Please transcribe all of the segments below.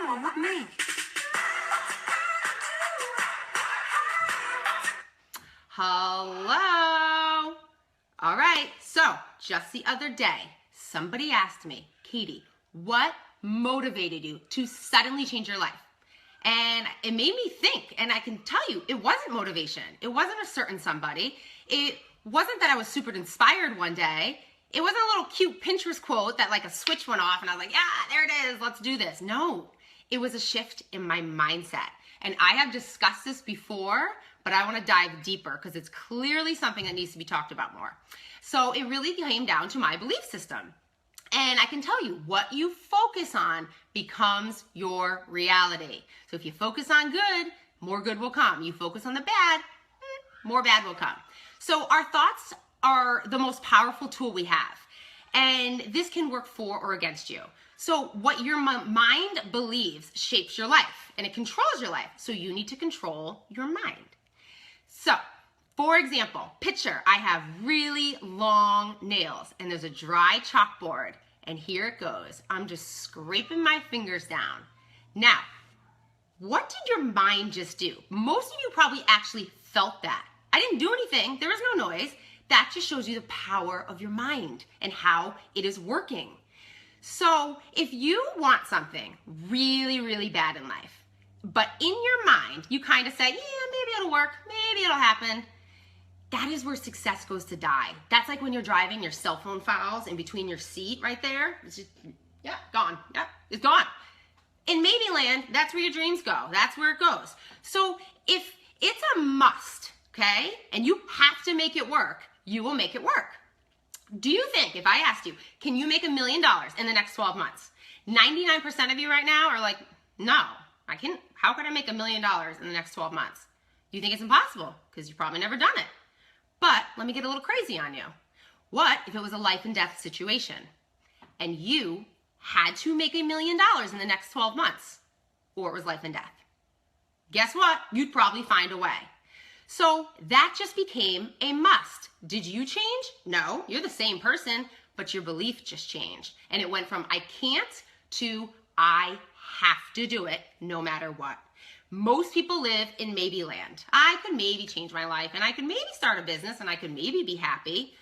one with me. Hello. All right, so just the other day, somebody asked me, Katie, what motivated you to suddenly change your life? And it made me think, and I can tell you, it wasn't motivation. It wasn't a certain somebody. It wasn't that I was super inspired one day. It wasn't a little cute Pinterest quote that like a switch went off and I was like, yeah, there it is, let's do this. No, it was a shift in my mindset. And I have discussed this before, but I want to dive deeper because it's clearly something that needs to be talked about more. So it really came down to my belief system. And I can tell you, what you focus on becomes your reality. So if you focus on good, more good will come. You focus on the bad, more bad will come. So our thoughts are the most powerful tool we have. And this can work for or against you. So what your mind believes shapes your life and it controls your life. So you need to control your mind. So, for example, picture I have really long nails and there's a dry chalkboard and here it goes. I'm just scraping my fingers down. Now, what did your mind just do? Most of you probably actually felt that. I didn't do anything. There was no noise. That just shows you the power of your mind and how it is working. So if you want something really, really bad in life, but in your mind, you kind of say, yeah, maybe it'll work, maybe it'll happen. That is where success goes to die. That's like when you're driving, your cell phone files in between your seat right there. It's just, yeah, gone. Yeah, it's gone. In maybe land, that's where your dreams go. That's where it goes. So if it's a must, okay, and you have to make it work, you will make it work. Do you think, if I asked you, can you make $1 million in the next 12 months? 99% of you right now are like, no, I can't. How could I make $1 million in the next 12 months? You think it's impossible because you've probably never done it. But let me get a little crazy on you. What if it was a life and death situation and you had to make $1 million in the next 12 months or it was life and death? Guess what? You'd probably find a way. So that just became a must. Did you change? No, you're the same person, but your belief just changed. And it went from I can't to I have to do it no matter what. Most people live in maybe land. I could maybe change my life and I could maybe start a business and I could maybe be happy.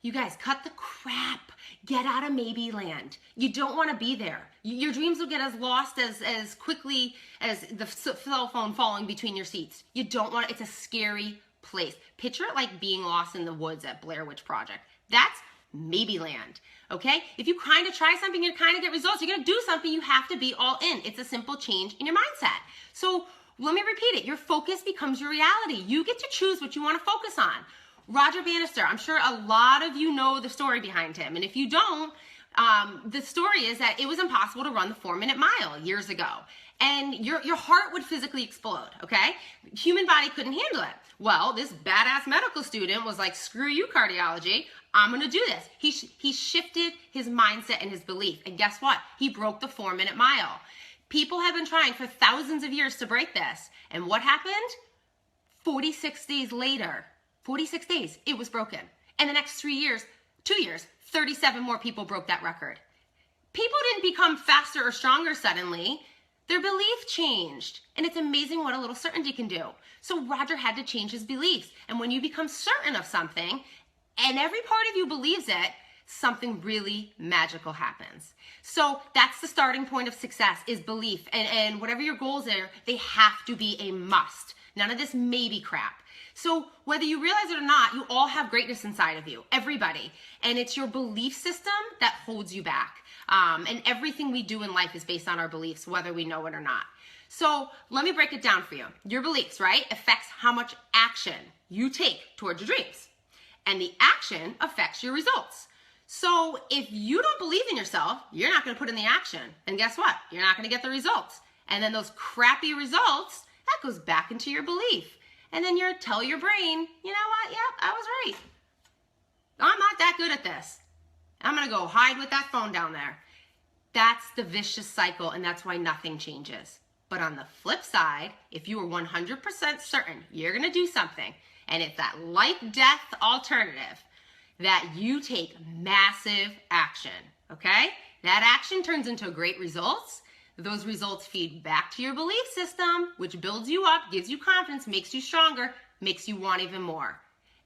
You guys, cut the crap. Get out of maybe land. You don't want to be there. Your dreams will get as lost as quickly as the cell phone falling between your seats. You don't want it. It's a scary place. Picture it like being lost in the woods at Blair Witch Project. That's maybe land, okay? If you kind of try something, you kind of get results. You're going to do something, you have to be all in. It's a simple change in your mindset. So let me repeat it. Your focus becomes your reality. You get to choose what you want to focus on. Roger Bannister, I'm sure a lot of you know the story behind him. And if you don't, the story is that it was impossible to run the 4-minute mile years ago. And your heart would physically explode, okay? Human body couldn't handle it. Well, this badass medical student was like, screw you, cardiology. I'm going to do this. He shifted his mindset and his belief. And guess what? He broke the 4-minute mile. People have been trying for thousands of years to break this. And what happened? 46 days later, 46 days, it was broken. And the next 2 years, 37 more people broke that record. People didn't become faster or stronger suddenly. Their belief changed. And it's amazing what a little certainty can do. So Roger had to change his beliefs. And when you become certain of something, and every part of you believes it, something really magical happens. So that's the starting point of success, is belief. And whatever your goals are, they have to be a must. None of this maybe crap. So whether you realize it or not, you all have greatness inside of you, everybody. And it's your belief system that holds you back. And everything we do in life is based on our beliefs, whether we know it or not. So let me break it down for you. Your beliefs, right, affects how much action you take towards your dreams. And the action affects your results. So if you don't believe in yourself, you're not going to put in the action. And guess what? You're not going to get the results. And then those crappy results, that goes back into your belief. And then you tell your brain, you know what? Yep, I was right. I'm not that good at this. I'm going to go hide with that phone down there. That's the vicious cycle, and that's why nothing changes. But on the flip side, if you are 100% certain you're going to do something, and it's that life-death alternative, that you take massive action, okay? That action turns into great results. those results feed back to your belief system, which builds you up, gives you confidence, makes you stronger, makes you want even more.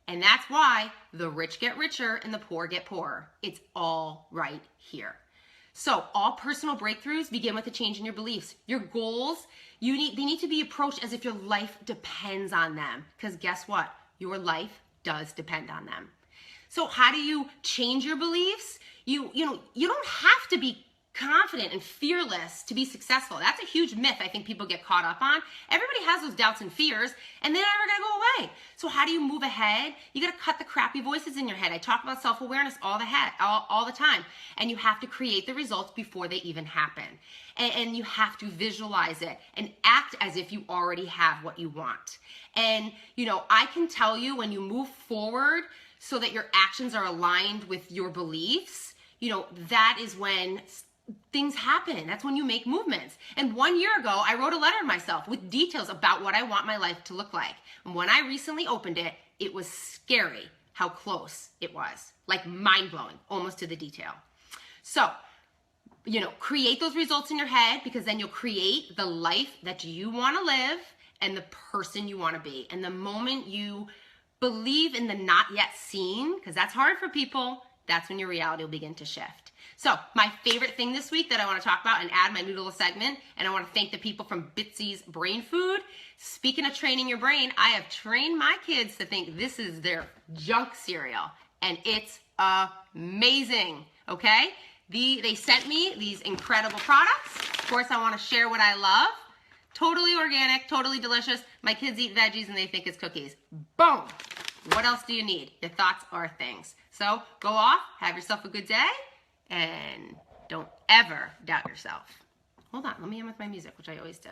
And that's why the rich get richer and the poor get poorer. It's all right here. So all personal breakthroughs begin with a change in your beliefs. Your goals, they need to be approached as if your life depends on them. Because guess what? Your life does depend on them. So how do you change your beliefs? You don't have to be confident and fearless to be successful. That's a huge myth I think people get caught up on. Everybody has those doubts and fears, and they're never gonna go away. So how do you move ahead? You gotta cut the crappy voices in your head. I talk about self-awareness all the time. And you have to create the results before they even happen. And you have to visualize it and act as if you already have what you want. And I can tell you, when you move forward so that your actions are aligned with your beliefs, that is when things happen. That's when you make movements. And 1 year ago, I wrote a letter to myself with details about what I want my life to look like. And when I recently opened it, it was scary how close it was. Like mind-blowing, almost to the detail. So, create those results in your head, because then you'll create the life that you want to live and the person you want to be. And the moment you believe in the not yet seen, because that's hard for people, that's when your reality will begin to shift. So my favorite thing this week that I want to talk about and add my new little segment, and I want to thank the people from Bitsy's Brain Food. Speaking of training your brain, I have trained my kids to think this is their junk cereal, and it's amazing, okay? They sent me these incredible products. Of course, I want to share what I love. Totally organic, totally delicious. My kids eat veggies and they think it's cookies. Boom! What else do you need? Your thoughts are things. So go off, have yourself a good day, and don't ever doubt yourself. Hold on, let me end with my music, which I always do.